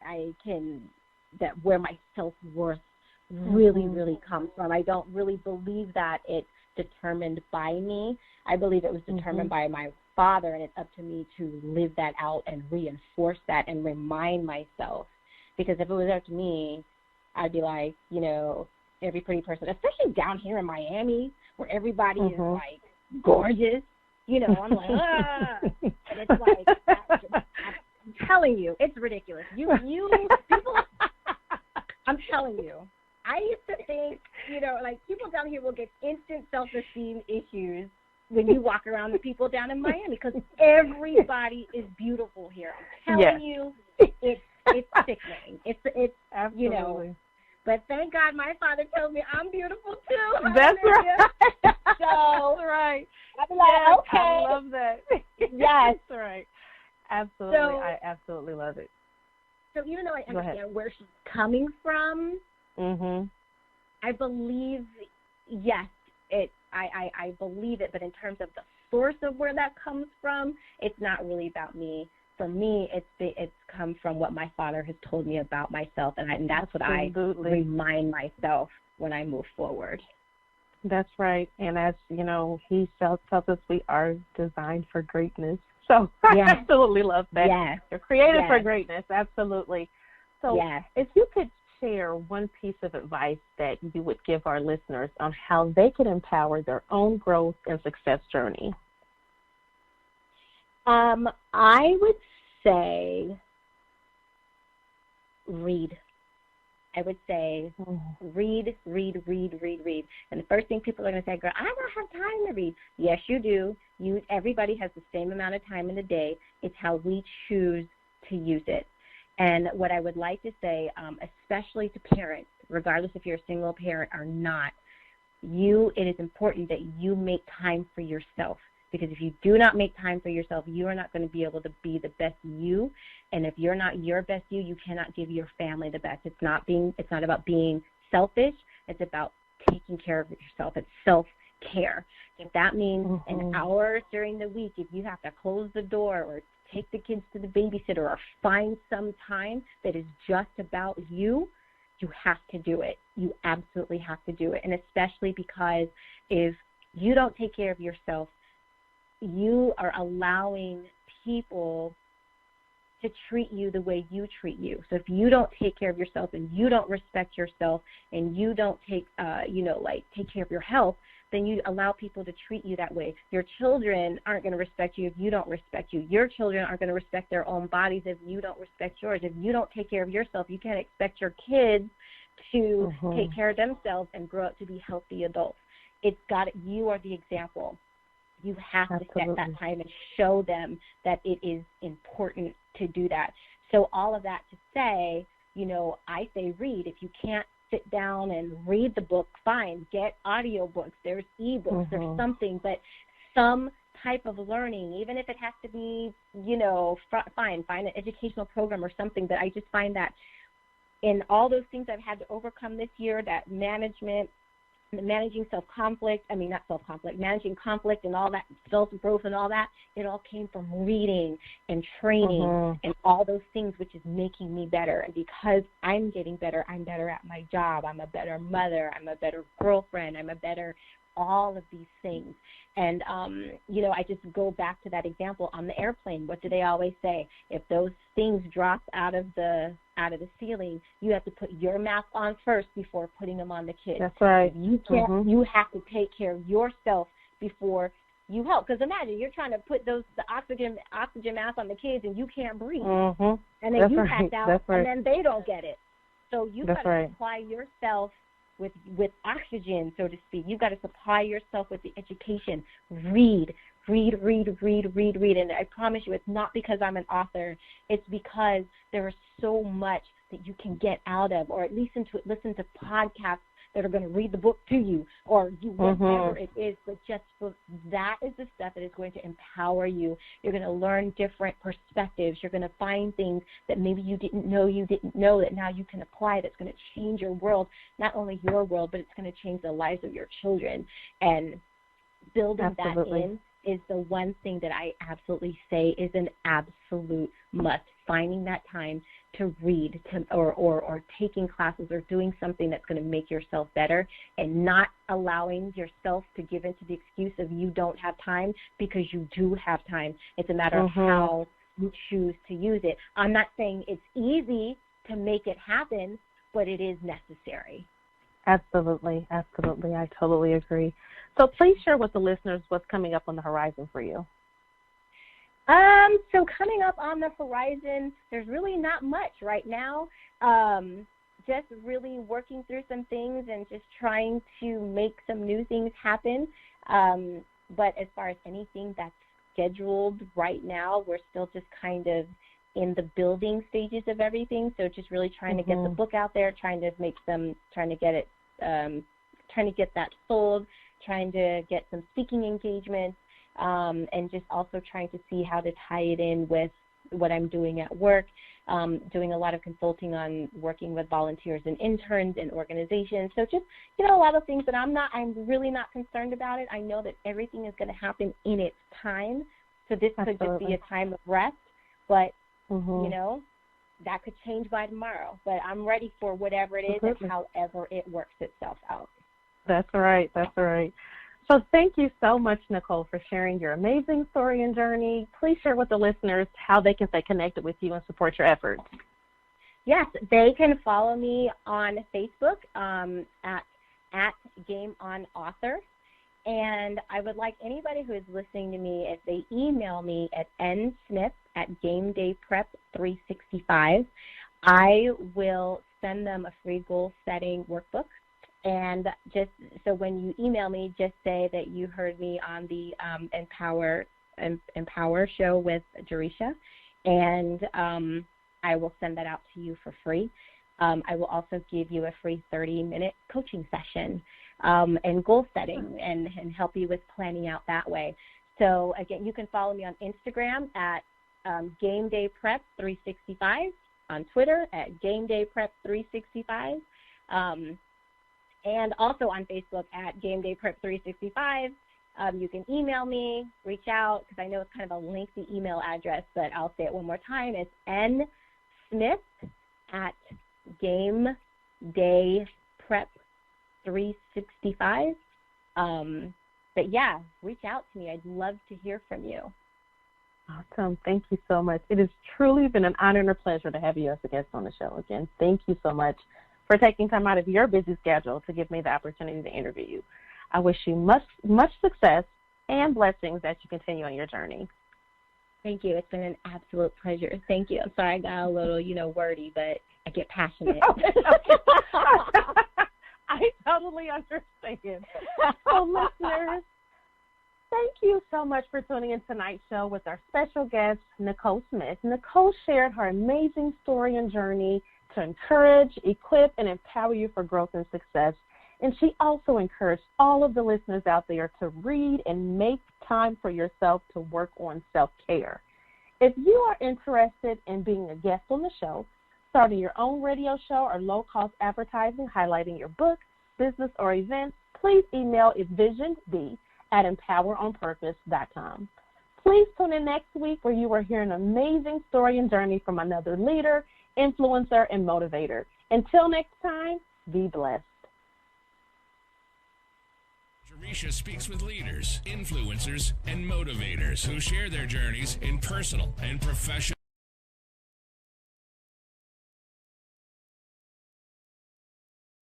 I can, that where my self-worth really, really comes from. I don't really believe that it's determined by me. I believe it was determined by my Father, and it's up to me to live that out and reinforce that and remind myself. Because if it was up to me, I'd be like, you know, every pretty person, especially down here in Miami, where everybody is, like, gorgeous. You know, I'm like, and it's like, I'm telling you, it's ridiculous. You people, I'm telling you. I used to think, you know, like people down here will get instant self-esteem issues when you walk around the people down in Miami, because everybody is beautiful here. I'm telling you, it's sickening. It's absolutely. You know. But thank God my Father tells me I'm beautiful too. That's right. So that's right. I'm like, okay. I love that. Yes. That's right. Absolutely. So, I absolutely love it. So even though I understand where she's coming from, I believe, yes, I believe it, but in terms of the source of where that comes from, it's not really about me. For me, it's come from what my Father has told me about myself, and that's what I remind myself when I move forward. That's right. And as, you know, he tells us we are designed for greatness. So I absolutely love that. Yes. You're created for greatness. Absolutely. So if you could share one piece of advice that you would give our listeners on how they can empower their own growth and success journey. I would say read. I would say read. And the first thing people are going to say, girl, I don't have time to read. Yes, you do. Everybody has the same amount of time in the day. It's how we choose to use it. And what I would like to say, especially to parents, regardless if you're a single parent or not, it is important that you make time for yourself. Because if you do not make time for yourself, you are not going to be able to be the best you. And if you're not your best you cannot give your family the best. It's not about being selfish. It's about taking care of yourself. It's self-care. If that means an hour during the week, if you have to close the door or take the kids to the babysitter or find some time that is just about you, you have to do it. You absolutely have to do it. And especially because if you don't take care of yourself, you are allowing people to treat you the way you treat you. So if you don't take care of yourself and you don't respect yourself and you don't take care of your health, then you allow people to treat you that way. Your children aren't going to respect you if you don't respect you. Your children aren't going to respect their own bodies if you don't respect yours. If you don't take care of yourself, you can't expect your kids to take care of themselves and grow up to be healthy adults. You are the example. You have to set that time and show them that it is important to do that. So all of that to say, I say read. If you can't sit down and read the book, fine. Get audiobooks. There's ebooks. There's something. But some type of learning, even if it has to be, find an educational program or something. But I just find that in all those things I've had to overcome this year, that managing conflict and all that, self-growth and all that, it all came from reading and training and all those things, which is making me better. And because I'm getting better, I'm better at my job. I'm a better mother. I'm a better girlfriend. I'm a better all of these things. And, I just go back to that example on the airplane. What do they always say? If those things drop out of the ceiling, you have to put your mask on first before putting them on the kids. That's right. You can't. You have to take care of yourself before you help. Because imagine you're trying to put the oxygen mask on the kids and you can't breathe, and then That's you right. pass out, That's right. and then they don't get it. So you've got to right. supply yourself with oxygen, so to speak. You've got to supply yourself with the education. Read. And I promise you, it's not because I'm an author. It's because there is so much that you can get out of, or at least listen to podcasts that are going to read the book to you, or whatever it is. But just that is the stuff that is going to empower you. You're going to learn different perspectives. You're going to find things that maybe you didn't know that now you can apply. That's going to change your world, not only your world, but it's going to change the lives of your children. And building that in is the one thing that I absolutely say is an absolute must. Finding that time to read, or taking classes, or doing something that's going to make yourself better, and not allowing yourself to give into the excuse of you don't have time, because you do have time. It's a matter of how you choose to use it. I'm not saying it's easy to make it happen, but it is necessary. Absolutely. I totally agree. So please share with the listeners what's coming up on the horizon for you. So coming up on the horizon, there's really not much right now. Just really working through some things and just trying to make some new things happen. But as far as anything that's scheduled right now, we're still just kind of in the building stages of everything. So just really trying to get the book out there, trying to get that sold, trying to get some speaking engagements, and just also trying to see how to tie it in with what I'm doing at work, doing a lot of consulting on working with volunteers and interns and organizations. So just, a lot of things that I'm really not concerned about it. I know that everything is going to happen in its time. So this could just be a time of rest, but, that could change by tomorrow. But I'm ready for whatever it is and however it works itself out. That's right. So thank you so much, Nicole, for sharing your amazing story and journey. Please share with the listeners how they can stay connected with you and support your efforts. Yes, they can follow me on Facebook at Game On Author. And I would like anybody who is listening to me, if they email me at nsmith@gamedayprep365, I will send them a free goal-setting workbook. And just so when you email me, just say that you heard me on the EmPower show with Jaresha, and I will send that out to you for free. I will also give you a free 30-minute coaching session and goal setting and help you with planning out that way. So, again, you can follow me on Instagram at GameDayPrep365, on Twitter at GameDayPrep365, and also on Facebook at GameDayPrep365. You can email me, reach out, because I know it's kind of a lengthy email address, but I'll say it one more time. It's nsmith@GameDayPrep365. But, yeah, reach out to me. I'd love to hear from you. Awesome. Thank you so much. It has truly been an honor and a pleasure to have you as a guest on the show again. Thank you so much for taking time out of your busy schedule to give me the opportunity to interview you. I wish you much success and blessings as you continue on your journey. Thank you. It's been an absolute pleasure. Thank you. I'm sorry I got a little, wordy, but I get passionate. I totally understand. So, listeners, thank you so much for tuning in tonight's show with our special guest, Nicole Smith. Nicole shared her amazing story and journey to encourage, equip, and empower you for growth and success. And she also encouraged all of the listeners out there to read and make time for yourself to work on self-care. If you are interested in being a guest on the show, starting your own radio show or low-cost advertising highlighting your book, business, or event, please email envisionedb@empoweronpurpose.com. Please tune in next week where you will hear an amazing story and journey from another leader, influencer, and motivator. Until next time, be blessed. Jaresha speaks with leaders, influencers, and motivators who share their journeys in personal and professional